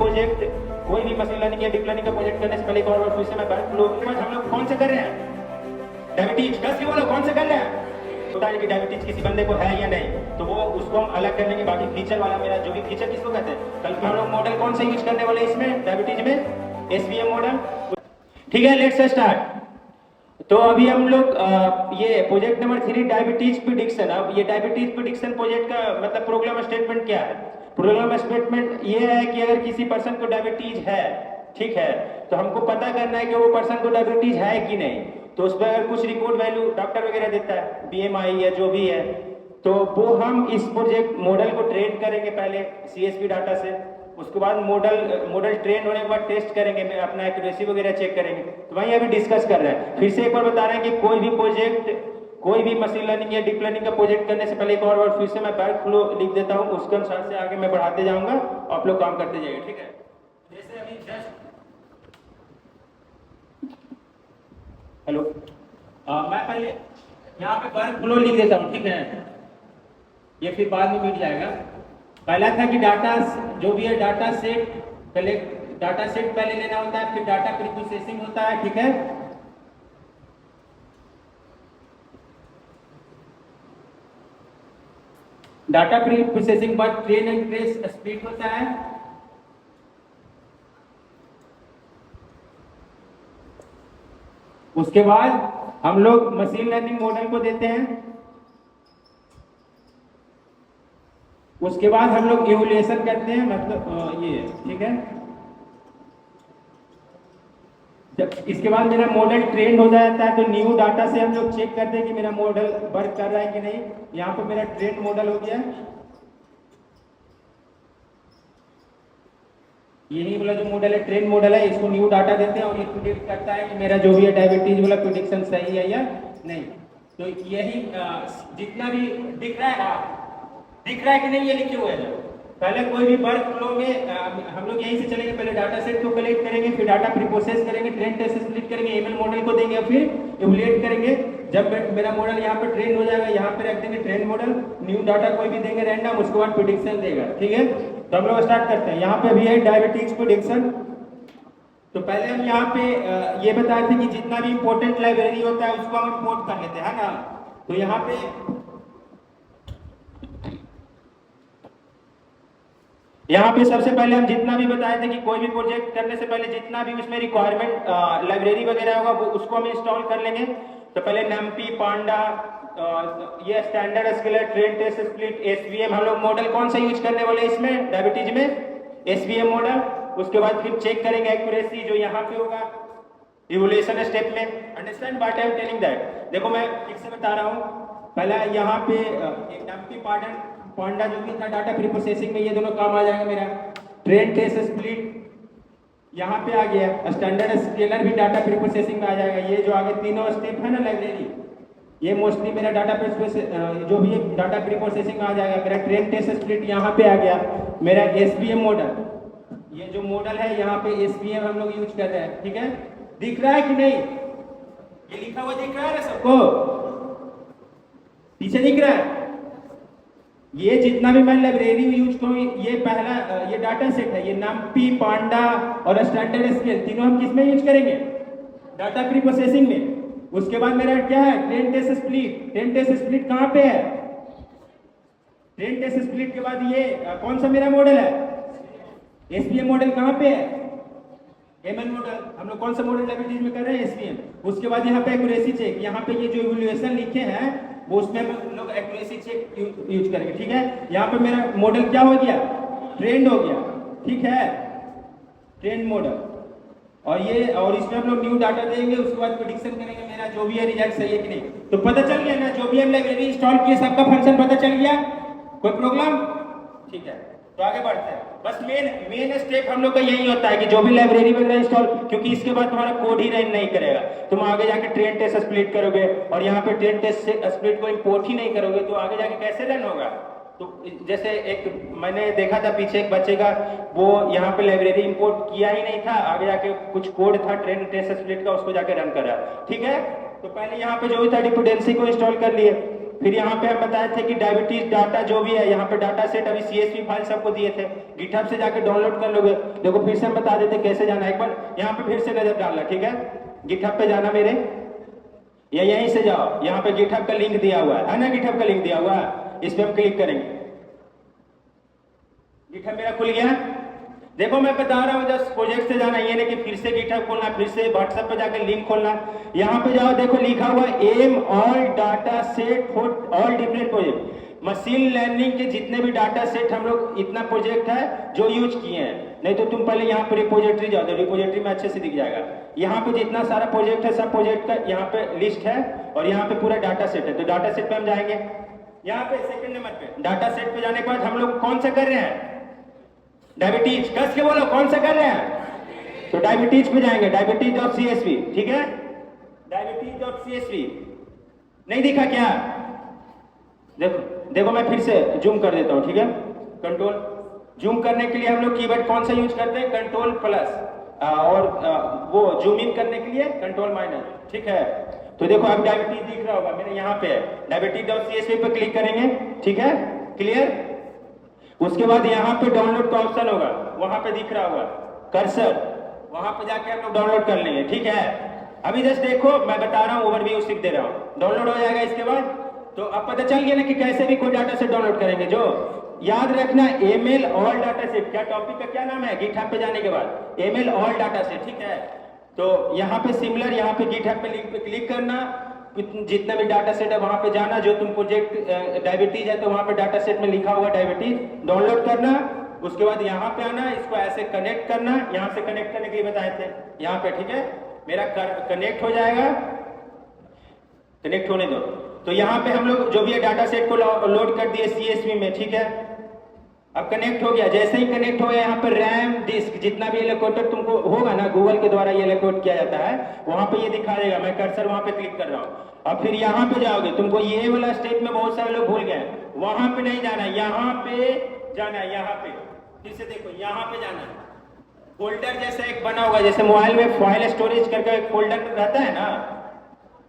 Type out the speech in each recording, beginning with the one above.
Project, कोई भी machine learning या डीप लर्निंग का प्रोजेक्ट करने से पहले एक और फिर से मैं बैंक फ्लो हम लोग कौन से कर रहे हैं, डायबिटीज, कस के बोलो कौन से कर रहे हैं, होता है कि डायबिटीज किसी बंदे को है या नहीं, तो वो उसको हम अलग करने के बाकी फीचर वाला मेरा जो भी फीचर किसको कहते हैं, कल हम लोग मॉडल कौन सा यूज करने वाले इसमें डायबिटीज में, एसवीएम मॉडल। ठीक है, लेट्स स्टार्ट। तो अभी हम लोग ये प्रोजेक्ट नंबर 3 डायबिटीज प्रिडिक्शन। अब ये डायबिटीज प्रिडिक्शन प्रोजेक्ट का मतलब प्रोग्राम स्टेटमेंट क्या है? प्रोग्राम स्टेटमेंट ये है कि अगर किसी पर्सन को डायबिटीज है, ठीक है, तो हमको पता करना है कि वो पर्सन को डायबिटीज है कि नहीं। तो उस पर अगर कुछ रिकॉर्ड वैल्यू डॉक्टर वगैरह देता है, बीएमआई या जो भी है, तो वो हम इस प्रोजेक्ट मॉडल को ट्रेन करेंगे पहले सीएसवी डाटा से। उसके बाद मॉडल ट्रेन होने के बाद टेस्ट करेंगे, अपना एक्यूरेसी वगैरह चेक करेंगे। तो वहीं अभी डिस्कस कर रहे हैं। फिर से एक बार बता रहे हैं कि कोई भी प्रोजेक्ट, कोई भी मशीन लर्निंग या डीप लर्निंग का प्रोजेक्ट करने से पहले एक और बार फिर से मैं वर्क फ्लो लिख देता हूं, उसके अनुसार से आगे मैं बढ़ाते जाऊंगा, आप लोग काम करते जाइए। ठीक है, जैसे अभी जस्ट हेलो, मैं पहले यहाँ पे वर्क फ्लो लिख देता हूँ, ठीक है, ये फिर बाद में मिट जाएगा। पहला था कि डाटा जो भी है data set collect, data set पहले लेना होता है, फिर डाटा प्री प्रोसेसिंग होता है, ठीक है। डाटा प्री प्रोसेसिंग बाद ट्रेन एंड ट्रेस स्प्लिट होता है। उसके बाद हम लोग मशीन लर्निंग मॉडल को देते हैं। उसके बाद हम लोग इवैल्यूएशन करते हैं, मतलब ये, ठीक है। जब इसके बाद मेरा मॉडल ट्रेंड हो जाता है तो न्यू डाटा से हम लोग चेक करते हैं कि मेरा मॉडल वर्क कर रहा है कि नहीं। यहाँ पे मेरा ट्रेंड मॉडल हो गया, यही वाला जो मॉडल है ट्रेंड मॉडल है, इसको न्यू डाटा देते हैं और ये प्रिडिक्ट करता है कि मेरा जो भी है डायबिटीज वाला प्रिडिक्शन सही है या नहीं। तो यही जितना भी दिख रहा है कि नहीं, ये लिखे हुए हैं। पहले कोई भी वर्क फ्लो में हम लोग यहीं से चलेंगे, पहले डाटा सेट को कलेक्ट करेंगे, फिर डाटा प्री प्रोसेस करेंगे, ट्रेन टेस्ट स्प्लिट करेंगे, एमएल मॉडल को देंगे, फिर इवैल्यूएट करेंगे। जब मेरा मॉडल यहाँ पे ट्रेन हो जाएगा, यहाँ पे रख देंगे ट्रेन मॉडल, न्यू डाटा कोई भी देंगे रैंडम, उसके बाद प्रिडिक्शन देगा, ठीक है। तो हम लोग स्टार्ट करते हैं। यहाँ पे अभी है डायबिटीज प्रिडिक्शन। तो पहले हम यहाँ पे ये बताए थे कि जितना भी इंपॉर्टेंट लाइब्रेरी होता है उसको हम इंपोर्ट कर लेते हैं ना। तो यहाँ पे सबसे पहले हम जितना भी बताए थे कि कोई भी प्रोजेक्ट करने से पहले जितना भी उसमें रिक्वायरमेंट लाइब्रेरी वगैरह होगा वो उसको हम इंस्टॉल कर लेंगे। तो पहले नम्पी, पांडा, ये standard scaler, train test split, SVM, हम लोग मॉडल कौन सा यूज करने वाले इसमें डायबिटीज में, एसवीएम मॉडल। उसके बाद फिर चेक करेंगे एक्यूरेसी जो यहाँ पे होगा इवैल्यूएशन स्टेप में। Understand what I am telling that? देखो मैं फिर से बता रहा हूँ। पहला यहाँ पे एक नम्पी, पांडा जो भी था डाटा प्री प्रोसेसिंग में, ये दोनों काम आ जाएगा मेरा। ट्रेन टेस्ट स्प्लिट यहाँ पे आ गया, स्टैंडर्ड स्केलर भी डाटा प्री प्रोसेसिंग में आ जाएगा। ये जो आगे तीनों स्टेप है ना लाइब्रेरी, ये मोस्टली मेरा डाटा जो भी है डाटा प्री प्रोसेसिंग में आ जाएगा। मेरा ट्रेन टेस्ट स्प्लिट यहाँ पे आ गया। मेरा एसवीएम मॉडल, ये जो मॉडल है यहाँ पे एसवीएम हम लोग यूज कर रहे हैं, ठीक है। दिख रहा है कि नहीं? ये लिखा हुआ दिख रहा है ना सबको? पीछे दिख रहा है? ये जितना भी मैं लाइब्रेरी यूज करूँ, ये पहला ये डाटा सेट है, ये नम्पी, पांडा और स्टैंडर्ड स्केल, तीनों हम किसमें यूज करेंगे? डाटा प्री प्रोसेसिंग में। उसके बाद मेरा क्या है? Train test split. Train test split कहाँ पे है? ट्रेन टेस्ट स्प्लिट के बाद ये कौन सा मेरा मॉडल है? एसवीएम मॉडल कहाँ पे है? ML model. हम लोग कौन सा मॉडल डायबिटीज में कर रहे हैं? एसवीएम। उसके बाद यहाँ पे एक्यूरेसी चेक, यहाँ पे ये जो इवैल्यूएशन लिखे हैं वो उसमें हम लोग एक्यूरेसी चेक यूज करेंगे, ठीक है। यहाँ पे मेरा मॉडल क्या हो गया? ट्रेंड हो गया, ठीक है, ट्रेंड मॉडल। और इसमें हम लोग न्यू डाटा देंगे, उसके बाद प्रेडिक्शन करेंगे मेरा जो भी है रिजल्ट सही है कि नहीं। तो पता चल गया ना, जो भी हम लाइब्रेरी इंस्टॉल किए सबका फंक्शन पता चल गया? कोई प्रॉब्लम? ठीक है, तो आगे बढ़ते हैं। बस मेन स्टेप हम लोग का यही होता है कि जो भी लाइब्रेरी वगैरह इंस्टॉल, क्योंकि इसके बाद तुम्हारा कोड ही रन नहीं करेगा। तुम आगे जाके ट्रेन टेस्ट स्प्लिट करोगे और यहाँ पे ट्रेन टेस्ट स्प्लिट को इंपोर्ट ही नहीं करोगे तो आगे जाके कैसे रन होगा? तो जैसे एक मैंने देखा था पीछे एक बच्चे का, वो यहाँ पे लाइब्रेरी इंपोर्ट किया ही नहीं था, आगे जाके कुछ कोड था ट्रेन टेस्ट स्प्लिट का, उसको जाके रन करा, ठीक है। तो पहले यहाँ पे जो भी था डिपेंडेंसी को इंस्टॉल कर लिए, फिर यहाँ पे हम बताए थे कि डायबिटीज डाटा जो भी है, यहाँ पे डाटा सेट अभी CSV फाइल सबको दिए थे, गिटहब से जाके डाउनलोड कर लोगे। देखो फिर से हम बता देते कैसे जाना, एक बार यहाँ पे फिर से नजर डालना, ठीक है। गिटहब पे जाना मेरे, या यहीं से जाओ, यहाँ पे गिटहब का लिंक दिया हुआ है ना, गिटहब का लिंक दिया हुआ है, इस पे हम क्लिक करेंगे। गिटहब मेरा खुल गया। देखो मैं बता रहा हूँ जस्ट प्रोजेक्ट से जाना, ये नहीं कि फिर से गिटहब खोलना, फिर से व्हाट्सएप पे जाकर लिंक खोलना। यहाँ पे जाओ, देखो लिखा हुआ am all data set for all different project. Machine learning के जितने भी डाटा सेट हम लोग, इतना प्रोजेक्ट है जो यूज किए हैं। नहीं तो तुम पहले यहाँ पे रिपोजिटरी जाओ, तो रिपोजिटरी में अच्छे से दिख जाएगा। यहाँ पे जितना सारा प्रोजेक्ट है, सब प्रोजेक्ट का यहाँ पे लिस्ट है, और यहाँ पे पूरा डाटा सेट है। तो डाटा सेट पे हम जाएंगे, यहाँ पे सेकंड नंबर पे डाटा सेट पे जाने के बाद हम लोग कौन सा कर रहे हैं, डायबिटीज। कस के बोलो कौन सा कर रहे हैं, तो डायबिटीज पे जाएंगे, diabetes.csv, ठीक है, diabetes.csv। नहीं दिखा क्या, देखो मैं फिर से जूम कर देता हूं, ठीक है। कंट्रोल जूम करने के लिए हम लोग कीवर्ड कौन सा यूज करते हैं, कंट्रोल प्लस, और वो जूम इन करने के लिए कंट्रोल माइनस, ठीक है। तो देखो अब डायबिटीज दिख रहा होगा, मेरे यहाँ पे है, diabetes.csv पे क्लिक करेंगे, ठीक है, क्लियर। उसके बाद यहाँ पे डाउनलोड का ऑप्शन होगा, वहां पे दिख रहा होगा कर्सर, वहां पे जाके हम लोग डाउनलोड कर लेंगे, ठीक है। अभी जस्ट देखो मैं बता रहा हूँ, ओवरव्यू सिर्फ दे रहा हूँ, डाउनलोड हो जाएगा। इसके बाद तो अब पता चल गया ना कि कैसे भी कोई डाटा सेट डाउनलोड करेंगे। जो याद रखना, एमएल ऑल डाटा सेट, क्या टॉपिक का क्या नाम है, गिटहब पे जाने के बाद एमएल ऑल डाटा सेट, ठीक है। तो यहाँ पे सिमिलर, यहाँ पे गिटहब पे लिंक पे क्लिक करना, जितना भी डाटा सेट है वहां पे जाना, जो तुम प्रोजेक्ट डायबिटीज है तो वहां पे डाटा सेट में लिखा हुआ डायबिटीज डाउनलोड करना। उसके बाद यहाँ पे आना, इसको ऐसे कनेक्ट करना, यहाँ से कनेक्ट करने के लिए बताए थे यहाँ पे, ठीक है। मेरा कनेक्ट हो जाएगा, कनेक्ट होने दो। तो यहाँ पे हम लोग जो भी है डाटा सेट को लोड कर दिए CSV में, ठीक है। अब कनेक्ट हो गया, जैसे ही कनेक्ट हो गया यहाँ पे रैम डिस्क जितना भी एलोकेटेड तुमको होगा ना, गूगल के द्वारा ये एलोकेट किया जाता है, वहां पे ये दिखा देगा। मैं कर्सर वहां पे क्लिक कर रहा हूँ। अब फिर यहाँ पे जाओगे, तुमको ये वाला स्टेप में बहुत सारे लोग भूल गए, वहां पे नहीं जाना, यहाँ पे जाना है। यहाँ पे फिर से देखो, यहाँ पे जाना है, फोल्डर जैसा एक बना होगा, जैसे मोबाइल में फाइल स्टोरेज करके एक फोल्डर रहता है ना,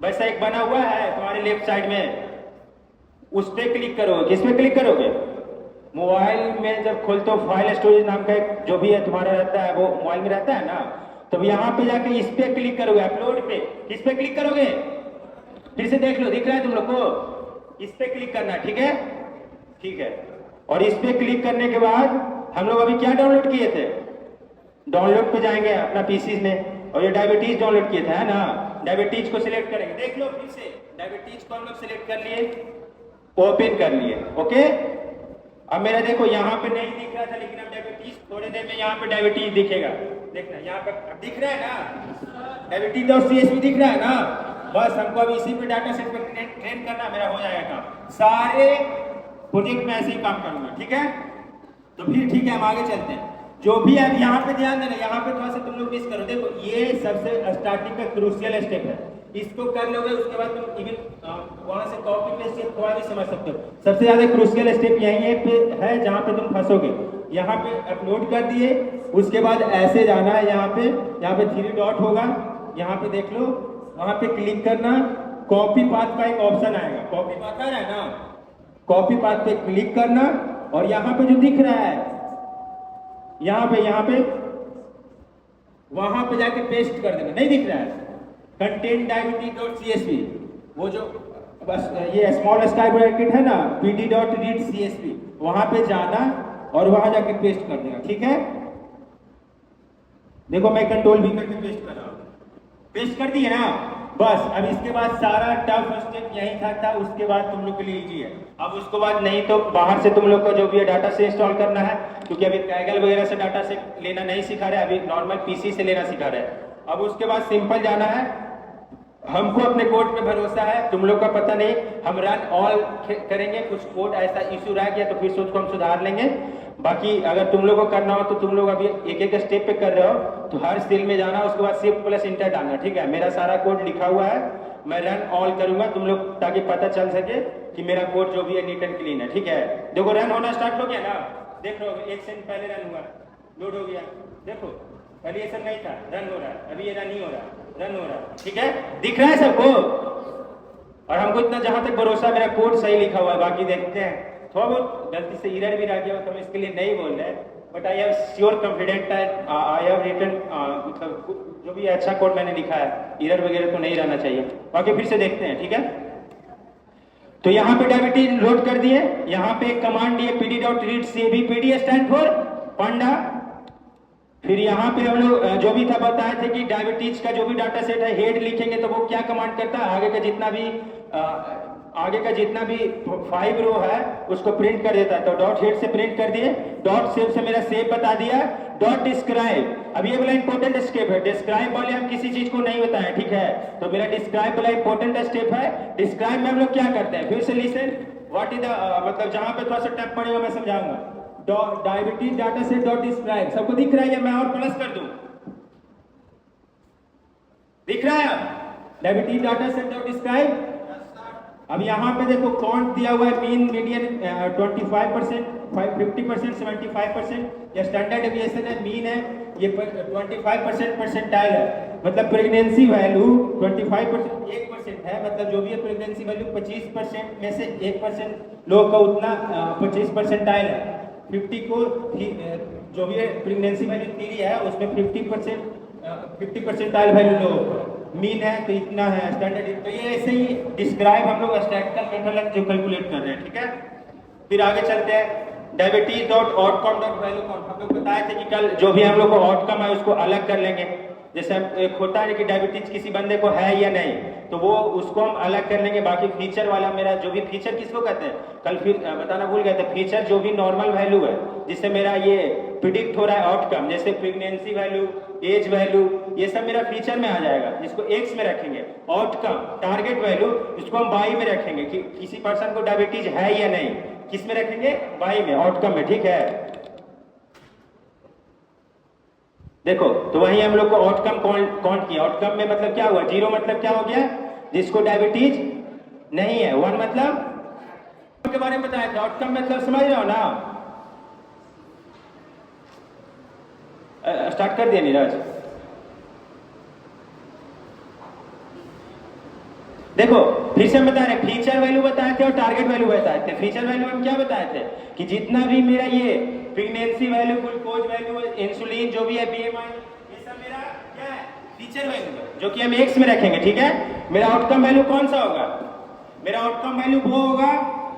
वैसा एक बना हुआ है तुम्हारे लेफ्ट साइड में, उस पर क्लिक करोगे। किस पे क्लिक करोगे, मोबाइल में जब खोलते हो फाइल स्टोरेज नाम का एक जो भी है तुम्हारा रहता है, वो मोबाइल में रहता है ना, तो यहाँ पे जाके इस पे क्लिक करोगे, अपलोड पे। किस पे क्लिक करोगे, फिर से देख लो, दिख रहा है तुम लोग को, इस पे क्लिक करना, ठीक है, ठीक है। और इस पे क्लिक करने के बाद हम लोग अभी क्या डाउनलोड किए थे, डाउनलोड पे जाएंगे अपना पीसी में, और ये डायबिटीज डाउनलोड किए थे, है ना। डायबिटीज को सिलेक्ट करेंगे, देख लो फिर से, डायबिटीज को हम लोग सिलेक्ट कर लिए, ओपन कर लिए, ओके। अब मेरा देखो यहाँ पे नहीं दिख रहा था, लेकिन अब डायबिटीज थोड़ी देर में यहाँ पे डायबिटीज दिखेगा, देखना यहाँ पे दिख रहा है ना, diabetes.csv दिख रहा है ना। बस हमको अब इसी पे डाटा सेट पे ट्रेन करना, मेरा हो जाएगा काम। सारे प्रोजेक्ट में ऐसे ही काम करूंगा, ठीक है। तो फिर ठीक है, हम आगे चलते हैं। जो भी अब यहाँ पे ध्यान देना, यहाँ पे थोड़ा सा तुम लोग मिस करो। देखो ये सबसे स्टार्टिंग का क्रूशियल स्टेप है, इसको कर लोगे, उसके बाद तुम इवन वहां से कॉपी पेस्ट थोड़ा भी समझ सकते हो। सबसे ज्यादा क्रूशियल स्टेप यही पे है जहाँ पे तुम फंसोगे। यहाँ पे अपलोड कर दिए, उसके बाद ऐसे जाना है, यहाँ पे 3 डॉट होगा, यहाँ पे देख लो, वहां पे क्लिक करना, कॉपी पाथ का एक ऑप्शन आएगा, कॉपी पाथ आ रहा है ना, कॉपी पाथ पे क्लिक करना, और यहाँ पे जो दिख रहा है, यहाँ पे वहां पे जाके पेस्ट कर देना। नहीं दिख रहा है, कंटेंट diabetes.csv, वो जो बस ये स्मॉल स्टार ब्रैकेट है ना, pd.read.csv, वहां पे जाना और वहां जाके पेस्ट कर देना, ठीक है। देखो मैं कंट्रोल भी करके पेस्ट कर रहा हूं, पेस्ट कर दिए ना। बस अब इसके बाद सारा टफ स्टेप यही था, उसके बाद तुम लोग के लिए इजी है। अब उसके बाद नहीं तो बाहर से तुम लोग का जो भी है डाटा से इंस्टॉल करना है, क्योंकि अभी कैगल वगैरह से डाटा से लेना नहीं सिखा रहे, अभी नॉर्मल पीसी से लेना सिखा रहे हैं। अब उसके बाद सिंपल जाना है, हमको अपने कोड पे भरोसा है, तुम लोग का पता नहीं, हम रन ऑल करेंगे। कुछ कोड ऐसा इशू रह गया तो फिर उसको हम सुधार लेंगे। बाकी अगर तुम लोग को करना हो तो तुम लोग अभी एक एक स्टेप पे कर रहे हो, तो हर सेल में जाना, उसके बाद शिफ्ट प्लस इंटर डालना, ठीक है। मेरा सारा कोड लिखा हुआ है, मैं रन ऑल करूंगा तुम लोग, ताकि पता चल सके कि मेरा कोड जो भी है नीट एंड क्लीन है, ठीक है। देखो रन होना स्टार्ट हो गया ना, देख रहे हो, 1 सेकंड पहले रन हुआ, लोड हो गया, देखो पहले ये सब नहीं था, रन हो रहा है, अभी ये रन नहीं हो रहा, रन हो रहा है, ठीक है, दिख रहा है सबको। और हमको इतना जहां तक भरोसा, मेरा कोड सही लिखा हुआ है, बाकी देखते हैं थोड़ा बहुत गलती से एरर भी रह गया तो हम इसके लिए नहीं बोल रहे, but I have sure confident I have written, मतलब जो भी अच्छा कोड मैंने लिखा है, एरर वगैरह तो नहीं रहना चाहिए। बाकी फिर से देखते हैं, ठीक है। तो यहाँ पे डायबिटीज लोड कर दिए, यहाँ पे एक कमांड दिए pd.read cbpd स्टैंड फॉर पांडा। फिर यहाँ पे हम लोग जो भी था बताए थे कि डायबिटीज का जो भी डाटा सेट है, हेड लिखेंगे तो वो क्या कमांड करता है, आगे का जितना भी 5 रो है उसको प्रिंट कर देता है। तो डॉट हेड से प्रिंट कर दिए, डॉट सेव से मेरा सेव बता दिया, डॉट डिस्क्राइब। अब ये वाला इंपॉर्टेंट स्टेप है, डिस्क्राइब वाले हम किसी चीज को नहीं बताएं, ठीक है। तो मेरा डिस्क्राइब वाला इंपॉर्टेंट स्टेप है। डिस्क्राइब में हम लोग क्या करते हैं, फिर से लिसन व्हाट इज द, मतलब जहां पे थोड़ा सा टफ पड़ेगा मैं समझाऊंगा। Diabetes data set dot describe, सबको दिख रहा है या मैं और प्लस कर दूं? दिख रहा है? Diabetes data set dot describe. अब यहाँ पे देखो काउंट दिया हुआ है, मीन मीडियन 25%, 50%, 75%, या स्टैंडर्ड डेविएशन है, मीन है, ये 25% परसेंटाइल है। मतलब प्रेगनेंसी वैल्यू 25% 1% है, मतलब जो भी है प्रेगनेंसी वैल्यू 25% में से 1% लोगों का उतना 25 परसेंटाइल है। 50 को जो भी है प्रेगनेंसी वैल्यू 3 है उसमें 50 परसेंटाइल वैल्यू लोगों को मीन है, तो इतना है स्टैंडर्ड। तो ये ऐसे ही डिस्क्राइब हम लोग स्टैटिस्टिकल मेथड जो कैलकुलेट कर रहे हैं, ठीक है। फिर आगे चलते हैं, diabetes dot outcome dot value count. हम लोग बताए थे कि कल जो भी हम लोग को आउटकम है उसको अलग कर लेंगे। जैसे एक होता है कि डायबिटीज किसी बंदे को है या नहीं, तो वो उसको हम अलग कर लेंगे। बाकी फीचर वाला मेरा जो भी फीचर किसको कहते हैं, कल फिर बताना भूल गए थे, फीचर जो भी नॉर्मल वैल्यू है जिससे मेरा ये प्रिडिक्ट हो रहा है आउटकम, जैसे प्रेगनेंसी वैल्यू, एज वैल्यू, ये सब मेरा फीचर में आ जाएगा, जिसको एक्स में रखेंगे। आउटकम टारगेट वैल्यू इसको हम वाई में रखेंगे कि किसी पर्सन को डायबिटीज है या नहीं, किस में रखेंगे, वाई में, आउटकम में, ठीक है। देखो तो वही हम लोग को आउटकम काउंट किया। आउटकम में मतलब क्या हुआ, 0 मतलब क्या हो गया, जिसको डायबिटीज नहीं है। 1 मतलब के बारे में बताया था, आउटकम मतलब समझ रहे हो ना। स्टार्ट कर दिया नीरज। देखो फिर से हम बता रहे, फीचर वैल्यू बताए थे और टारगेट वैल्यू बताए थे। फीचर वैल्यू हम क्या बताए थे कि जितना भी मेरा ये pregnancy value, glucose value, insulin जो भी है, बीएमआई, ये सब मेरा क्या है, फीचर वैल्यू है, जो कि हम एक्स में रखेंगे, ठीक है। मेरा आउटकम वैल्यू कौन सा होगा, मेरा आउटकम वैल्यू वो होगा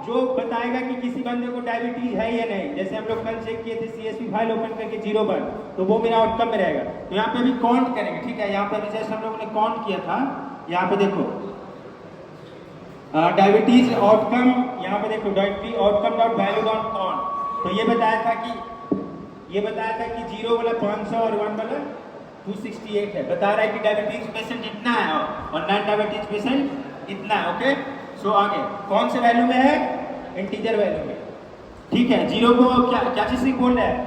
जो बताएगा कि किसी बंदे को डायबिटीज है या नहीं। जैसे हम लोग कल चेक किए थे CSV फाइल ओपन करके 0 तो वो मेरा आउटकम में रहेगा। तो यहाँ पे अभी काउंट करेंगे, ठीक है। यहाँ पे अभी जैसे हम लोगों ने काउंट किया था, यहाँ पे देखो डायबिटीज आउटकम, यहाँ पे देखो diabetes outcome dot value dot count. तो ये बताया था कि 0 वाला 500 और 1 वाला 268 है। बता रहा है कि डायबिटीज पेशेंट इतना है और नॉन डायबिटीज पेशेंट इतना है। ओके, सो आगे कौन से वैल्यू में है, इंटीजर वैल्यू में, ठीक है। 0 को क्या चीज से बोल रहा है,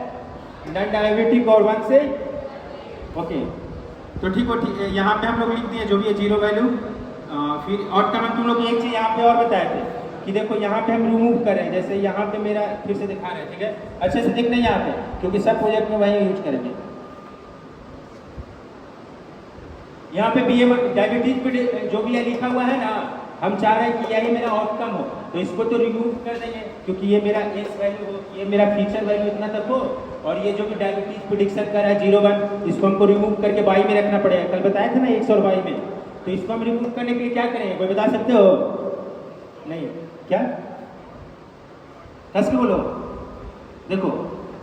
नॉन डायबिटिक, और 1 से ओके। तो ठीक हो, ठीक है। यहाँ पे हम लोग लिख दिए जो भी है 0 वैल्यू। फिर आउटकम हम तुम लोग एक चीज यहाँ पे और बताए थे कि देखो यहाँ पे हम रिमूव करें, जैसे यहाँ पे मेरा फिर से दिखा रहे हैं, ठीक है। अच्छे से दिख नहीं यहाँ पे, क्योंकि सब प्रोजेक्ट में वही यूज करेंगे। यहाँ पे बीएम डायबिटीज पे जो भी है लिखा हुआ है ना, हम चाह रहे हैं कि यही मेरा आउटकम हो, तो इसको तो रिमूव कर देंगे, क्योंकि ये मेरा एस वैल्यू हो, ये मेरा फीचर वैल्यू इतना तक हो, और ये जो भी डायबिटीज प्रेडिक्शन कर रहा है 0-1, इसको हमको रिमूव करके बाई में रखना पड़ेगा। कल बताया था ना 100 और बाई में। तो इसको हम रिमूव करने के लिए क्या करेंगे, कोई बता सकते हो? नहीं, क्या कस के बोलो। देखो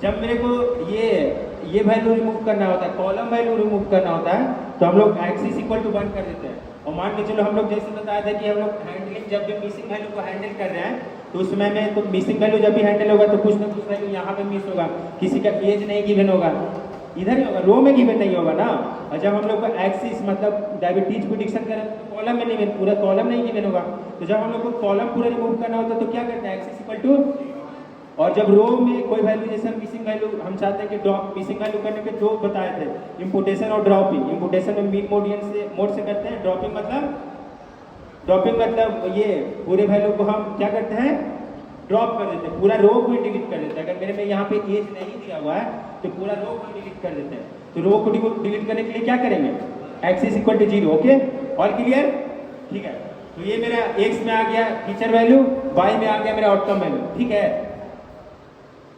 जब मेरे को ये वैल्यू रिमूव करना होता है, कॉलम वैल्यू रिमूव करना होता है, तो हम लोग एक्सिस इक्वल टू 1 कर देते हैं। और मान के चलो हम लोग जैसे बताया था कि हम लोग हैंडलिंग जब भी मिसिंग वैल्यू को हैंडल कर रहे हैं, तो उस समय में तो मिसिंग वैल्यू जब भी हैंडल होगा तो कुछ ना कुछ वैल्यू यहाँ पे मिस होगा, किसी का एज नहीं गिवन होगा, इधर ही होगा, रो में गिवन नहीं होगा ना। और जब हम लोग को एक्सिस मतलब डायबिटीज प्रेडिक्शन करें तो कॉलम में नहीं, पूरा कॉलम नहीं गिवन होगा। तो जब हम लोग को कॉलम पूरा रिमूव करना होता है तो क्या करते हैं, एक्सिस इक्वल टू, और जब रो में कोई वैल्यू जैसे मिसिंग वैल्यू हम चाहते हैं कि ड्रॉप, मिसिंग वैल्यू करने के 2 बताए थे, इंपुटेशन और ड्रॉपिंग। इंपुटेशन में मीन मोड से करते हैं, ड्रॉपिंग मतलब ये पूरे वैल्यू को हम क्या करते हैं, ड्रॉप कर देते हैं, पूरा रो को डिलीट कर देते हैं। अगर मेरे में यहाँ पे एज नहीं दिया हुआ है तो पूरा रो को डिलीट कर देते हैं। तो रो को डिलीट करने के लिए क्या करेंगे, axis equal to 0। Okay, all clear, ठीक है। तो ये मेरा एक्स में आ गया फीचर वैल्यू, वाई में आ गया मेरा आउटकम वैल्यू, ठीक है।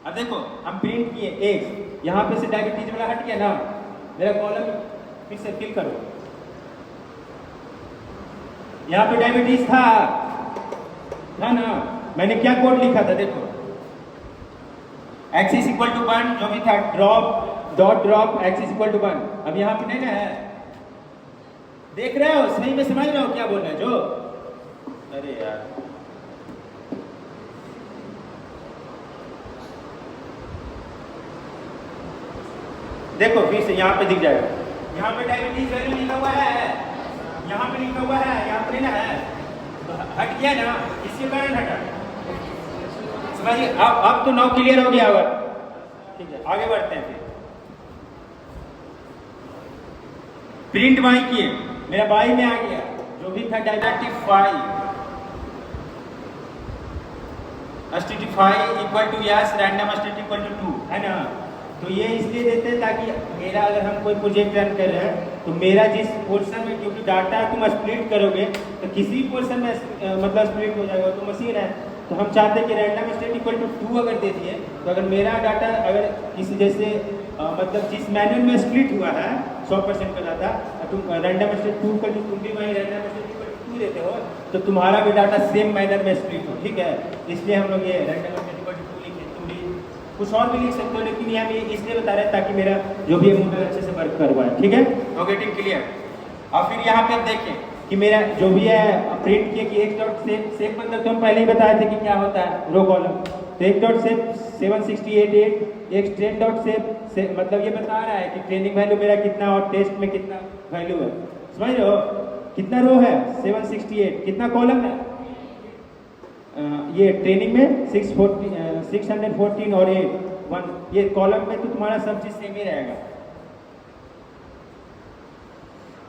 अब देखो हम प्रिंट किए एक्स, यहाँ पे से डायबिटीज वाला हट गया ना, मेरा कॉलम फिर से फिल करो, यहाँ पे डायबिटीज था ना, मैंने क्या कोड लिखा था देखो, x इज इक्वल टू 1 जो भी था, drop x is equal to 1। अब यहाँ पे नहीं ना है, देख रहे हो, सही में समझ रहे हो क्या बोल रहे हैं जो, अरे यार देखो फिर से यहाँ पे दिख जाएगा, यहाँ पे डायबिटीज वैल्यू लिखा हुआ है, यहाँ पे लिखा हुआ है, यहाँ पे ना है, तो हट गया ना, इसके कारण हटा। समझिए अब तो 9 क्लियर हो गया होगा, ठीक है आगे बढ़ते हैं। फिर प्रिंट वाई किए, मेरा वाई में आ गया जो भी था डायबिटिफाई equal to yes random state equal to 2 है ना। तो ये इसलिए देते हैं ताकि मेरा अगर हम कोई प्रोजेक्ट रन कर रहे हैं तो मेरा जिस पोर्शन में, क्योंकि डाटा तुम स्प्लिट करोगे तो किसी पोर्शन में मतलब स्प्लिट हो जाएगा, तो मशीन है, तो हम चाहते हैं कि रैंडम स्टेट इक्वल टू 2 अगर दे दिए तो अगर मेरा डाटा अगर किसी जैसे मतलब जिस मैनुअल में स्प्लिट हुआ है 100% का डाटा, तुम रैंडम स्टेट 2 कर, तुम भी वही रैंडम स्टेट इक्वल टू 2 देते हो तो तुम्हारा भी डाटा सेम मैनर में स्प्लिट हो, ठीक है। इसलिए हम लोग ये रैंडम स्टेट इक्वल टू 2 लिखे, तुम भी कुछ और भी लिख सकते हो, लेकिन ये हम ये इसलिए बता रहे हैं ताकि मेरा जो भी मॉडल अच्छे से वर्क कर पाए, ठीक है। ओके ठीक क्लियर। और फिर यहाँ पे देखें कि मेरा जो भी है प्रिंट किया कि एक डॉट सेव मतलब तो हम पहले ही बताए थे कि क्या होता है रो कॉलम, तो एक डॉट सेव 7688 एक ट्रेन डॉट सेव मतलब ये बता रहा है कि ट्रेनिंग वैल्यू मेरा कितना और टेस्ट में कितना वैल्यू है, समझ रहे हो। कितना रो है 768, कितना कॉलम है ये ट्रेनिंग में 614 और ये 1, ये कॉलम में तो तुम्हारा सब चीज सेम ही रहेगा।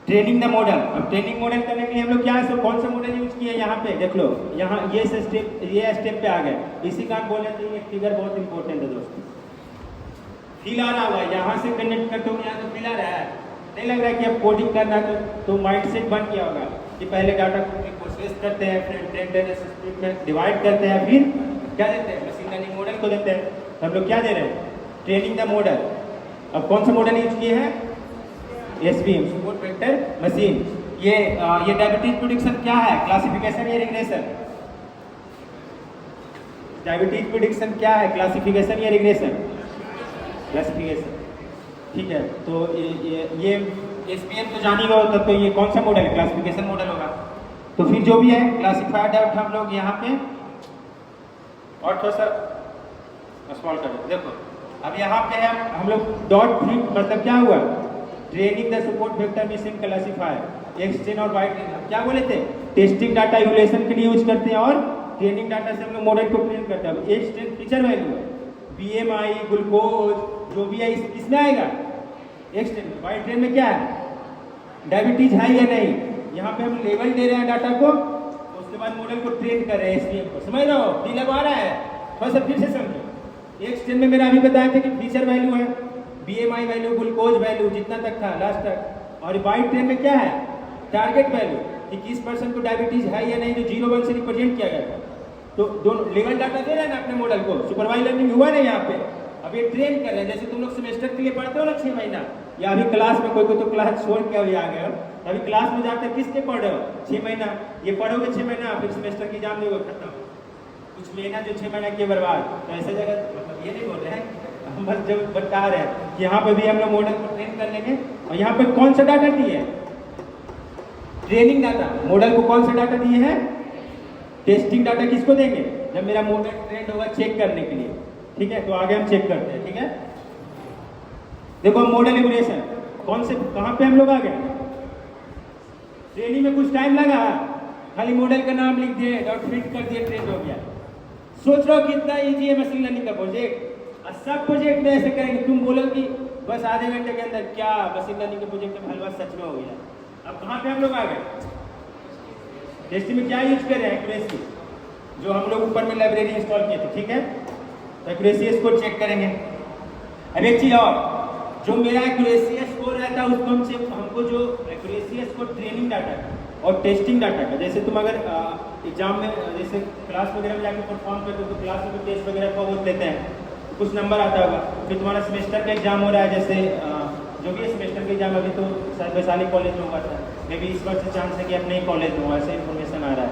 ट्रेनिंग द मॉडल, अब ट्रेनिंग मॉडल करने के लिए हम लोग क्या है, कौन सा मॉडल यूज किए यहाँ पे देख लो, यहाँ ये स्टेप पे आ गए, इसी का बोले तो ये फिगर बहुत इंपॉर्टेंट है दोस्तों। फिल आ रहा हुआ यहाँ से कनेक्ट करते हो, यहाँ तो फिल आ रहा है, नहीं लग रहा है कि अब कोडिंग करना तो माइंडसेट बन गया होगा कि पहले डाटा को प्रोसेस करते हैं, फिर ट्रेन में डिवाइड करते हैं, फिर क्या देते हैं मशीन लर्निंग मॉडल को देते हैं। तो हम लोग क्या दे रहे हैं, ट्रेनिंग द मॉडल। अब कौन सा मॉडल यूज किए हैं, SVM सपोर्ट वेक्टर मशीन। ये डायबिटीज प्रेडिक्शन क्या है, क्लासिफिकेशन या रिग्रेशन, डायबिटीज प्रेडिक्शन क्या है, क्लासिफिकेशन या रिग्रेशन, क्लासिफिकेशन, ठीक है। तो ये SVM तो जानी गया होता, तो ये कौन सा मॉडल है, क्लासिफिकेशन मॉडल होगा। तो फिर जो भी है क्लासिफाइड आउट हम लोग यहाँ पे और थोड़ा सा स्मॉल कर देते, देखो अब यहाँ पे है हम लोग डॉट फिट मतलब क्या हुआ, training the support vector machine classifier x train और वाई ट्रेन। हम क्या बोले थे, टेस्टिंग डाटा इवैल्यूएशन के लिए यूज करते हैं और ट्रेनिंग डाटा से हम लोग मॉडल को ट्रेन करते हैं। एक्स ट्रेन फीचर वैल्यू है, BMI ग्लूकोज जो भी है इसमें आएगा एक्स ट्रेन, वाई ट्रेन में क्या है डायबिटीज है या नहीं, यहाँ पे हम लेवल दे रहे हैं डाटा को, उसके बाद मॉडल को ट्रेन कर रहे हैं SVM को, समझ रहे हो, डी लगवा रहा है, थोड़ा सा फिर से समझो। एक्स ट्रेन में मेरा अभी बताया था कि फीचर वैल्यू है, BMI वैल्यू ग्लूकोज वैल्यू जितना तक था लास्ट तक, और वाई ट्रेन में क्या है टारगेट वैल्यू कि किस पर्सन को डायबिटीज है या नहीं, जो 0-1 से रिप्रेजेंट किया गया था। तो दोनों लेवल डाटा दे रहे हैं ना अपने मॉडल को, सुपरवाइज लर्निंग हुआ ना यहाँ पे, अब ये ट्रेन कर रहे हैं। जैसे तुम लोग सेमेस्टर के लिए पढ़ते हो ना 6 महीना, या अभी क्लास में कोई तो क्लास छोड़ के अभी आ गए हो, अभी क्लास में जाकर किसके पढ़ रहे हो 6 महीना, ये पढ़ोगे 6 महीना फिर सेमेस्टर की एग्जाम दोगे खत्म, कुछ महीना जो 6 महीना किए बर्बाद। तो ऐसा जगह मतलब ये नहीं बोल रहे हैं, हम बस जब बता रहे हैं कि यहाँ पे भी हम लोग मॉडल को ट्रेन कर लेंगे। और यहाँ पे कौन सा डाटा दिए है, ट्रेनिंग डाटा, मॉडल को कौन सा डाटा दिए हैं, टेस्टिंग डाटा किसको देंगे, जब मेरा मॉडल ट्रेंड होगा चेक करने के लिए, ठीक है। तो आगे हम चेक करते हैं, ठीक है। देखो मॉडल इवैल्यूएशन कौन से कहाँ पे हम लोग आ गए, ट्रेनिंग में कुछ टाइम लगा, खाली मॉडल का नाम लिख दिए, डॉट फिट कर दिए, ट्रेंड हो गया। सोच रहे हो कितना इजी है मशीन लर्निंग का प्रोजेक्ट, सब प्रोजेक्ट में ऐसे करेंगे, तुम बोलो कि बस आधे घंटे के अंदर क्या मशीन लर्निंग के प्रोजेक्ट में हलवा सच में हो गया। अब कहाँ पे हम लोग आ गए, टेस्टिंग में क्या यूज कर रहे हैं, एक्यूरेसी, जो हम लोग ऊपर में लाइब्रेरी इंस्टॉल किए थे, ठीक है। तो एक्यूरेसी स्कोर चेक करेंगे। अब एक चीज और, जो मेरा एक्यूरेसी स्कोर रहता है उसको हमको जो एक्यूरेसी स्कोर ट्रेनिंग डाटा और टेस्टिंग डाटा का। जैसे तुम अगर एग्जाम में जैसे क्लास वगैरह में जाकर परफॉर्म करते हो तो क्लास में टेस्ट वगैरह का वो लेते हैं, कुछ नंबर आता होगा। फिर तुम्हारा सेमेस्टर का एग्जाम हो रहा है, जैसे जो भी सेमेस्टर का एग्जाम अभी तो शायद वैशाली कॉलेज में हुआ था, मे बी इस बार से चांस है कि अपने ही कॉलेज में हुआ, ऐसा इन्फॉर्मेशन आ रहा है।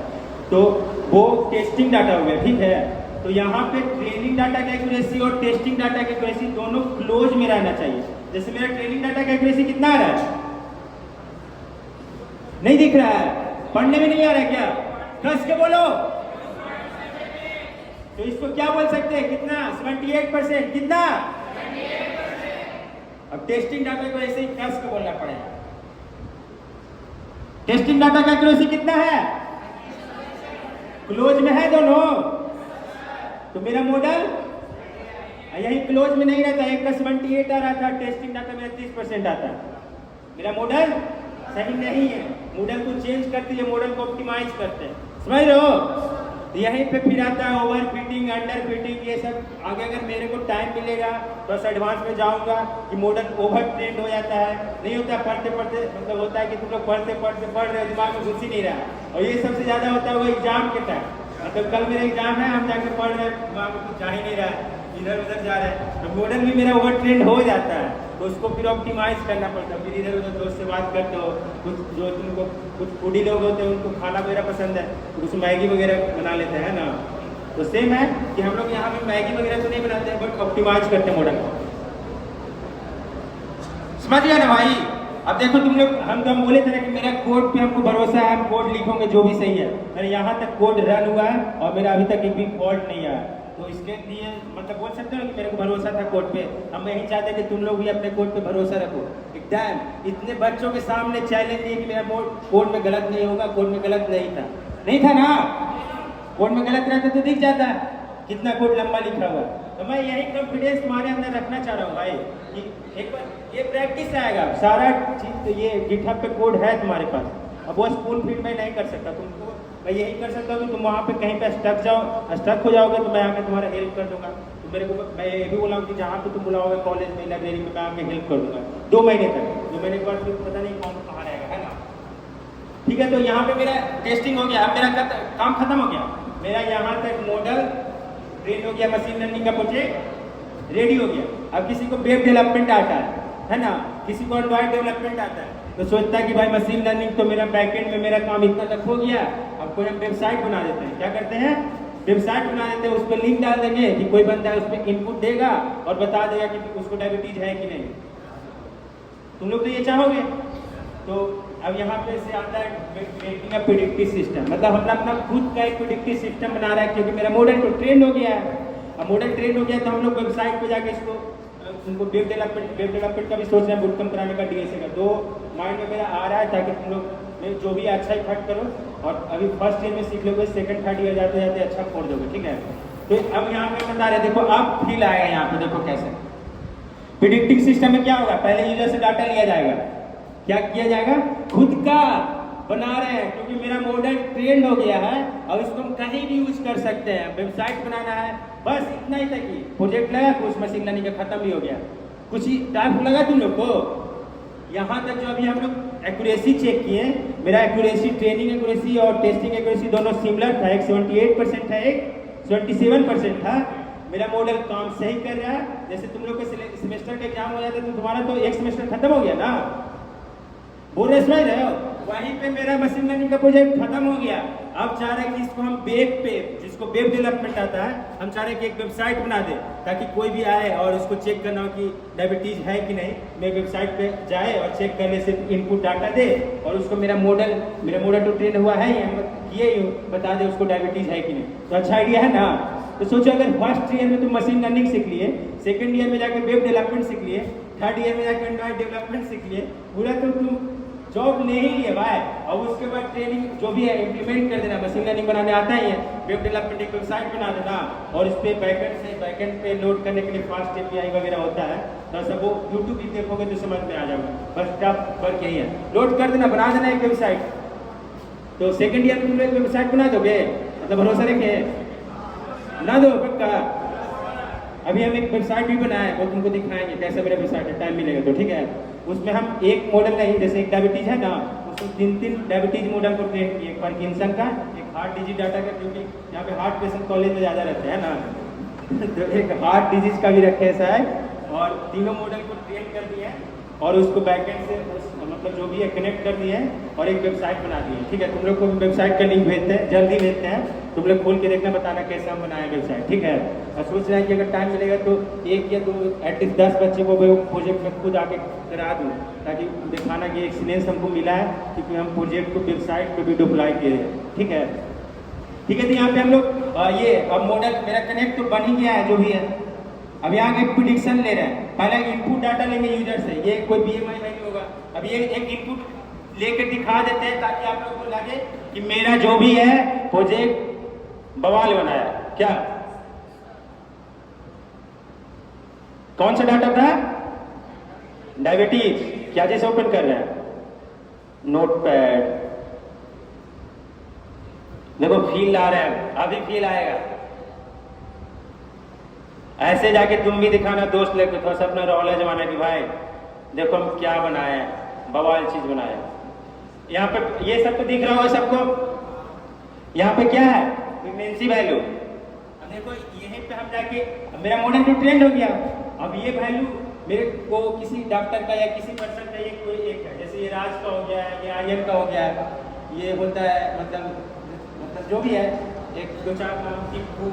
तो वो टेस्टिंग डाटा हो गया, ठीक है। तो यहाँ पे ट्रेनिंग डाटा का एक्यूरेसी और टेस्टिंग डाटा का एक्यूरेसी दोनों क्लोज में रहना चाहिए। जैसे मेरा ट्रेनिंग डाटा का एक्यूरेसी कितना आ रहा है, नहीं दिख रहा है, पढ़ने में नहीं आ रहा है क्या, कस के बोलो। तो इसको क्या बोल सकते हैं, कितना, 78%, कितना। अब टेस्टिंग डाटा को ऐसे ही कस के बोलना पड़ेगा। टेस्टिंग डाटा का एक्यूरेसी कितना है, क्लोज में है दोनों। तो मेरा मॉडल यही क्लोज में नहीं रहता, एक का 78 आ रहा था, टेस्टिंग डाटा मेरा 30% आता है। मेरा मॉडल सही नहीं है, मॉडल को चेंज करते हैं, मॉडल को ऑप्टिमाइज करते हैं, समझ रहे हो। तो यहीं पे फिर आता है ओवर फिटिंग, अंडर फिटिंग, ये सब आगे अगर मेरे को टाइम मिलेगा तो बस एडवांस में जाऊंगा कि मॉडल ओवर ट्रेंड हो जाता है, नहीं होता पढ़ते पढ़ते, मतलब होता है कि तुम लोग पढ़ते पढ़ते पढ़ रहे हो, दिमाग में घुस ही नहीं रहा। और ये सबसे ज़्यादा होता है वो एग्जाम के टाइम, मतलब कल मेरा एग्जाम है, हम जाके पढ़ रहे हैं, दिमाग में कुछ जा ही नहीं रहा है, इधर उधर जा रहा है, तो मॉडल भी मेरा ओवर ट्रेंड हो जाता है। तो उसको फिर ऑप्टिमाइज करना पड़ता है। फिर इधर उधर दोस्त से बात करते हो, कुछ जो तुमको कुछ फूडी लोग होते हैं उनको खाना वगैरह पसंद है तो कुछ मैगी वगैरह बना लेते हैं ना। तो सेम है कि हम लोग यहाँ पे मैगी वगैरह तो नहीं बनाते हैं, बट ऑप्टिमाइज करते हैं मॉडल को। समझ गया ना भाई। अब देखो तुम लोग, हम तो बोले थे ना कि मेरा कोड पे हमको भरोसा है, हम कोड लिखोगे जो भी सही है। मैंने यहाँ तक कोड रन हुआ है और मेरा अभी तक एक भी फॉल्ट नहीं आया। तो इसके लिए मतलब बोल सकते हो कि मेरे को भरोसा था कोड पे। हम यही चाहते हैं कि तुम लोग भी अपने कोड पे भरोसा रखो। एकदम इतने बच्चों के सामने चैलेंज दिए कि मेरा कोड में गलत नहीं होगा, कोड में गलत नहीं था, नहीं था ना। कोड में गलत रहता तो दिख जाता कितना कोड लंबा लिखा हुआ। तो मैं यही कॉन्फिडेंस तुम्हारे अंदर रखना चाह रहा हूँ भाई कि एक बार ये प्रैक्टिस आएगा, सारा चीज तो ये गिटहब पे कोड है तुम्हारे पास। अब वो स्पून फीड में नहीं कर सकता, तुमको मैं यही कर सकता हूँ कि तुम वहाँ पे कहीं पे स्टक जाओ, स्टक हो जाओगे तो मैं आके तुम्हारा हेल्प कर दूंगा। तो मेरे को मैं ये भी बोला कि जहाँ पे तुम बुलाओगे कॉलेज में, लाइब्रेरी में, मैं आके हेल्प कर दूंगा 2 महीने तक। 2 महीने के बाद फिर पता नहीं कौन कहाँ रहेगा, है ना। ठीक है, तो यहाँ पे मेरा टेस्टिंग हो गया, अब मेरा काम खत्म हो गया। मेरा यहाँ तक मॉडल ट्रेन हो गया, मशीन लर्निंग का प्रोजेक्ट रेडी हो गया। अब किसी को वेब डेवलपमेंट आता है ना, किसी को एंड्रॉइड डेवलपमेंट आता है, तो सोचता है कि भाई मशीन लर्निंग तो मेरा बैकएंड में मेरा काम इतना तक हो गया, अब कोई हम वेबसाइट बना देते हैं। क्या करते हैं, वेबसाइट बना देते हैं, उस पर लिंक डाल देंगे कि कोई बंदा है उस पर इनपुट देगा और बता देगा कि उसको डायबिटीज है कि नहीं। तुम लोग तो ये चाहोगे। तो अब यहाँ पे से आता है मेकिंग अ प्रेडिक्टिव सिस्टम, मतलब हम अपना खुद का एक प्रेडिक्टिव सिस्टम बना रहा है, क्योंकि मेरा मॉडल तो ट्रेंड हो गया है। अब मॉडल ट्रेंड हो गया तो हम लोग वेबसाइट पे जाके इसको उनको वेब डेवलपमेंट का भी सोच रहे हैं, बुटकम कराने का, डीएसए का। तो माइंड में मेरा आ रहा है ताकि तुम लोग जो भी अच्छा ही फट करो, और अभी फर्स्ट ईयर में सीख लोगे, सेकंड थर्ड ईयर जाते जाते अच्छा फोड़ दोगे, ठीक है। तो अब यहाँ पे बता रहे, देखो अब फील आएगा यहाँ पे, देखो कैसे प्रेडिक्टिव सिस्टम में क्या होगा, पहले यूजर से डाटा लिया जाएगा, क्या किया जाएगा, खुद का बना रहे हैं, क्योंकि मेरा मॉडल ट्रेंड हो गया है और इसको हम कहीं भी यूज कर सकते हैं। वेबसाइट बनाना है, बस इतना ही तक ही प्रोजेक्ट लगा, कुछ मशीन लर्निंग का खत्म भी हो गया। कुछ ही टाइम लगा तुम लोग को। यहाँ तक जो अभी हम लोग एक्यूरेसी चेक किए, मेरा एक्यूरेसी, ट्रेनिंग एक्यूरेसी और टेस्टिंग एक्यूरेसी दोनों सिमिलर था। एक 78% था, एक 77% था। मेरा मॉडल काम सही कर रहा है। जैसे तुम लोग के सेमेस्टर का एग्जाम हो जाता है तो तुम्हारा तो एक सेमेस्टर खत्म हो गया ना, बोल रहे हो। वहीं पे मेरा मशीन लर्निंग का प्रोजेक्ट खत्म हो गया। अब चाह रहे हैं कि इसको हम वेब पे, जिसको वेब डेवलपमेंट आता है, हम चाह रहे हैं कि एक वेबसाइट बना दे, ताकि कोई भी आए और उसको चेक करना हो कि डायबिटीज है कि नहीं, मैं वेबसाइट पे जाए और चेक करने से इनपुट डाटा दे और उसको मेरा मॉडल तो ट्रेन हुआ है, ये बता दे उसको डायबिटीज है कि नहीं। तो अच्छा आइडिया है ना। तो सोचो अगर फर्स्ट ईयर में तुम मशीन लर्निंग सीख लिए, सेकेंड ईयर में जाकर वेब डेवलपमेंट सीख लिए, थर्ड ईयर में जाकर एंड्रॉइड डेवलपमेंट सीख लिए, पूरा तो तुम जॉब ले ही लिए भाई। और उसके बाद ट्रेनिंग जो भी है इम्प्लीमेंट कर देना। मशीन लर्निंग बनाने आता ही है, वेब डेवलपमेंट एक वेबसाइट बना देना और इस पे बैकएंड पे लोड करने के लिए फास्ट एपीआई वगैरह होता है, तो सब वो यूट्यूब भी देखोगे तो समझ में आ जाएगा। बस टफ वर्क यही है, लोड कर देना, बना देना एक वेबसाइट। तो सेकंड ईयर में तुम एक वेबसाइट बना दोगे, मतलब भरोसा रखे बना दो पक्का। अभी हम एक वेबसाइट भी बनाए, वो तुमको दिखाएंगे कैसे मेरा वेबसाइट है, टाइम मिलेगा तो, ठीक है। उसमें हम एक मॉडल नहीं, जैसे एक डायबिटीज है ना, उसको तीन डायबिटीज मॉडल को ट्रेन किए, एक पार्किंसन का, एक हार्ट डिजीज डाटा का, क्योंकि यहाँ पे हार्ट पेशेंट कॉलेज में ज़्यादा रहते हैं ना तो एक हार्ट डिजीज का भी रखे हैं शायद, और तीनों मॉडल को ट्रेन कर दिए हैं और उसको बैकएंड से मतलब जो भी है कनेक्ट कर दिए हैं और एक वेबसाइट बना दी है। ठीक है, तुम लोग को वेबसाइट का लिंक भेजते हैं, जल्दी भेजते हैं, तुम लोग खोल के देखना, बताना कैसे हम बनाए वेबसाइट। ठीक है, और सोच रहे हैं कि अगर टाइम मिलेगा तो एक या दो एटलीस्ट 10 बच्चे को वो प्रोजेक्ट में खुद आके करा दूँ, ताकि दिखाना कि एक्सपीरियंस हमको मिला है, क्योंकि हम प्रोजेक्ट को वेबसाइट पर भी डिप्लॉय किए हैं। ठीक है, ठीक है, तो यहाँ पे हम लोग ये अब मॉडल मेरा कनेक्ट तो बन ही गया है जो भी है। अब यहाँ एक प्रेडिक्शन ले रहे हैं, पहले इनपुट डाटा लेंगे यूजर से, ये कोई BMI वैल्यू होगा। अब ये एक इनपुट लेकर दिखा देते हैं ताकि आप लोग को लगे कि मेरा जो भी है प्रोजेक्ट बवाल बनाया। क्या कौन सा डाटा था? डायबिटीज। क्या जैसे ओपन कर रहे हैं नोटपैड, देखो फील आ रहा है, अभी फील आएगा। ऐसे जाके तुम भी दिखाना दोस्त लेके, थोड़ा सा अपना रौला जमाना कि भाई देखो हम क्या बनाए, बवाल चीज बनाए। यहाँ पे ये सब तो दिख रहा होगा सबको। यहाँ पे क्या है? Pregnancy value. अब देखो यहीं पे हम जाके, मेरा मॉडल तो ट्रेंड हो गया। अब ये वैल्यू मेरे को किसी डॉक्टर का या किसी पर्सन का ये कोई एक है, जैसे ये राज का हो गया है, ये आर्यन का हो गया है, ये होता है मतलब जो भी है, एक दो चार नाम, टिप्पू,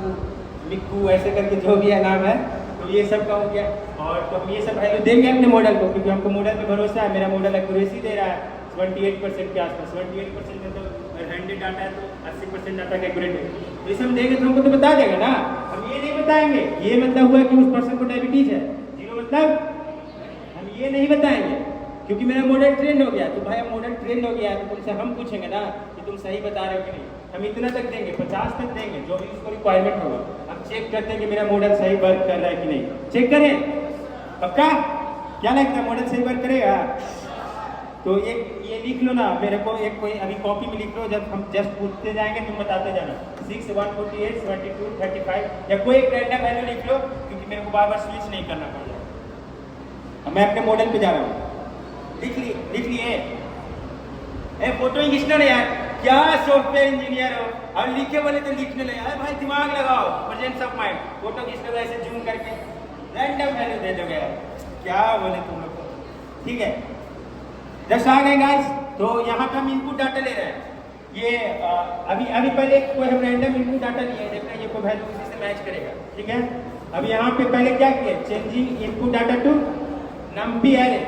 मिक्कू, ऐसे करके जो भी है नाम है, तो ये सब का हो गया। और तो हम ये सब वैल्यू देंगे अपने मॉडल को, क्योंकि हमको मॉडल पे भरोसा है। मेरा मॉडल एक्यूरेसी दे रहा है 78% के आसपास। 78% में तो हैंडेड डाटा है तो 80% डाटा का एक्यूरेट है। तो ये सब देंगे तो हमको तो बता देगा ना। हम ये नहीं बताएंगे ये मतलब हुआ कि उस पर्सन को डायबिटीज है, जीरो मतलब हम ये नहीं बताएंगे, क्योंकि मेरा मॉडल ट्रेंड हो गया। तो भाई अब मॉडल ट्रेंड हो गया है तो तुमसे हम पूछेंगे ना कि तुम सही बता रहे हो कि नहीं। हम इतना तक देंगे, 50 तक देंगे, जो भी उसको रिक्वायरमेंट होगा। हम चेक करते हैं कि मेरा मॉडल सही वर्क कर रहा है कि नहीं। चेक करें पक्का? क्या लगता है मॉडल सही वर्क करेगा? तो एक ये लिख लो ना, मेरे को एक कोई अभी कॉपी में लिख लो, जब हम जस्ट पूछते जाएंगे तुम बताते जाना। 6, 148, 72, 35 या कोई एक रैंडम वैल्यू लिख लो, क्योंकि मेरे को बार बार स्विच नहीं करना पड़ेगा। मैं अपने मॉडल पे जा रहा हूँ। लिख लिए। फोटो ही खींचना नहीं यार, क्या सॉफ्टवेयर इंजीनियर हो, और लिखे बोले तो लिखने लगे। अरे भाई दिमाग लगाओ, प्रेजेंस ऑफ माइंड। फोटो खींच लो ऐसे जूम करके, रैंडम वैल्यू दे दोगे, क्या बोले तुम लोग को। ठीक है, जस्ट आ गए गाइस। तो यहाँ पे हम इनपुट डाटा ले रहे हैं। ये अभी पहले कोई हम रैंडम इनपुट डाटा लिए, देखना ये कोई वैल्यू किसी से मैच करेगा। ठीक है, अब यहाँ पे पहले क्या किया, changing input data to NumPy array.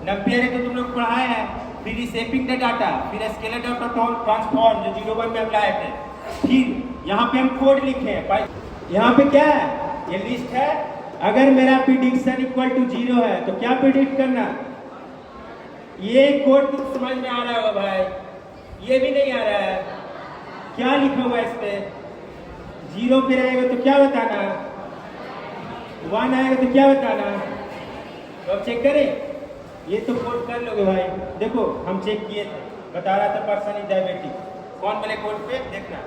NumPy array तो तुम लोग पढ़ाए हैं, फिर रिशेपिंग द डाटा, फिर स्केलर डाटा ट्रांसफॉर्म जो 01 में हम लाए थे। फिर यहाँ पे हम कोड लिखे हैं। यहाँ पे क्या है, ये लिस्ट है। अगर मेरा प्रिडिक्शन इक्वल टू 0 है तो क्या प्रिडिक्ट करना। ये कोड तो समझ में आ रहा होगा भाई, ये भी नहीं आ रहा है। क्या लिखा हुआ है इस पे? 0 पे रहेगा तो क्या बताना, 1 आएगा तो क्या बताना। तो अब चेक करें, ये तो कोड कर लोगे भाई। देखो हम चेक किए थे, बता रहा था पर्सन इज डायबिटिक। कौन वाले कोड पे देखना,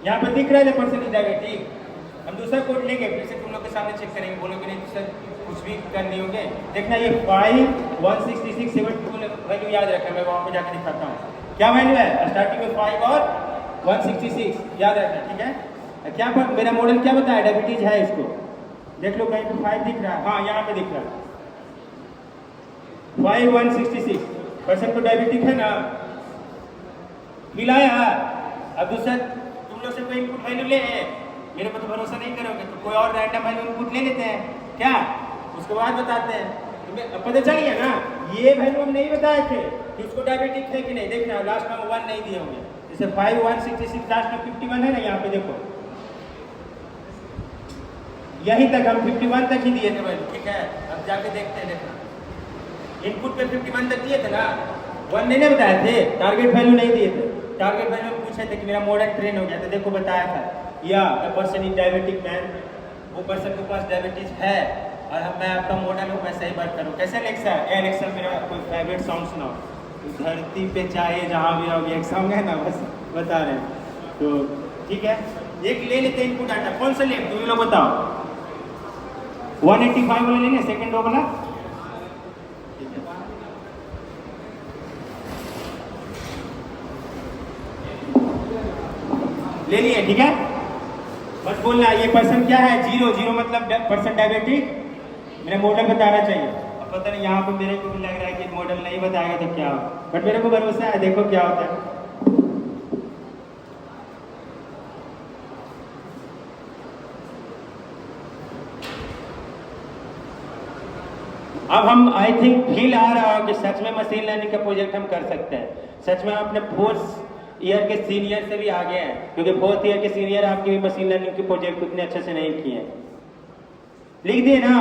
यहाँ पे दिख रहा है पर्सन इज डायबिटिक। हम दूसरा कोड लेंगे, फिर से तुम लोग के सामने चेक करेंगे, बोलोगे नहीं सर कुछ भी कर नहीं होंगे। देखना ये 5, 166, 72 वैल्यू याद रखना, मैं वहाँ पे जाके दिखाता हूँ क्या वैल्यू है। स्टार्टिंग में 5 और 166 याद रखना। ठीक है, क्या पर मेरा मॉडल क्या बताया, डायबिटीज है। इसको देख लो, कहीं पे 5 दिख रहा है, हाँ यहाँ पे दिख रहा है 5, 166 पर्सन को डायबिटिक है ना, मिलाया। अब दूसरा तुम लोग से कोई इनपुट वैल्यू ले, मेरे को तो भरोसा नहीं करोगे तो कोई और रैंडम वैल्यू इनपुट ले लेते हैं क्या, उसके बाद बताते हैं। तुम्हें पता चल गया ना, ये वैल्यू हम नहीं बताए थे कि उसको डायबिटिक है कि नहीं। देखना लास्ट में 1 नहीं दिए होंगे, जैसे 5, 166 लास्ट में 51 है ना, यहाँ पे देखो यहीं तक हम 51 तक ही दिए थे वैल्यू। ठीक है, अब जाके देखते हैं। देखना इनपुट पे 51 तक दिए थे ना, 1 नहीं बताए थे, टारगेट वैल्यू नहीं दिए थे। टारगेट वैल्यू पूछे थे कि मेरा मॉडल ट्रेन हो गया, तो देखो बताया था या the person is diabetic man, वो पर्सन के पास डायबिटीज है और मैं आपका मॉडल हूँ, मैं सही बात करूँ। कैसे एलेक्सा, एलेक्सा मेरा कोई फेवरेट सॉन्ग सुनाओ, धरती पे चाहे जहाँ भी रहोगे, एक सॉन्ग है ना, बस बता रहे हैं। तो ठीक है, एक ले लेते इनपुट डाटा, कौन सा ले तुम लोग बताओ। 185 वाला लेंगे, सेकेंड रो वाला। ले लिए, ठीक है। बस बोलना ये पर्सन क्या है, जीरो। जीरो मतलब पर्सन डायबिटिक। मेरा मॉडल बताना चाहिए। अब पता नहीं यहाँ पे मेरे को भी लग रहा है कि मॉडल नहीं बताएगा तो क्या हो, बट मेरे को भरोसा है, देखो क्या होता है। अब हम आई थिंक फील आ रहा हो कि सच में मशीन लर्निंग का प्रोजेक्ट हम कर सकते हैं। सच में हम अपने फोर्थ ईयर के सीनियर से भी आगे हैं, क्योंकि फोर्थ ईयर के सीनियर आपके भी मशीन लर्निंग के प्रोजेक्ट उतने अच्छे से नहीं किए हैं। लिख दिए ना।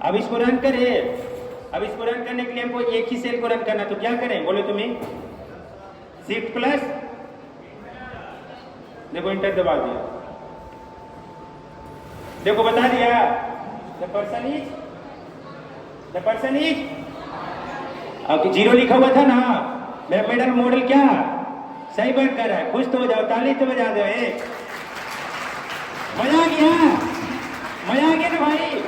अब इसको रन करें। अब इसको रन करने के लिए हमको एक ही सेल को रन करना, तो क्या करें बोलो तुम्हें? शिफ्ट प्लस, देखो इंटर दबा दिया, देखो बता दिया द पर्सन इज अब जीरो लिखा हुआ था ना। मेरा मेडल मॉडल क्या सही बात कर रहा है। खुश तो हो जाओ, ताली तो बजा दो। मजा आ गया, मजा आ गया ना भाई।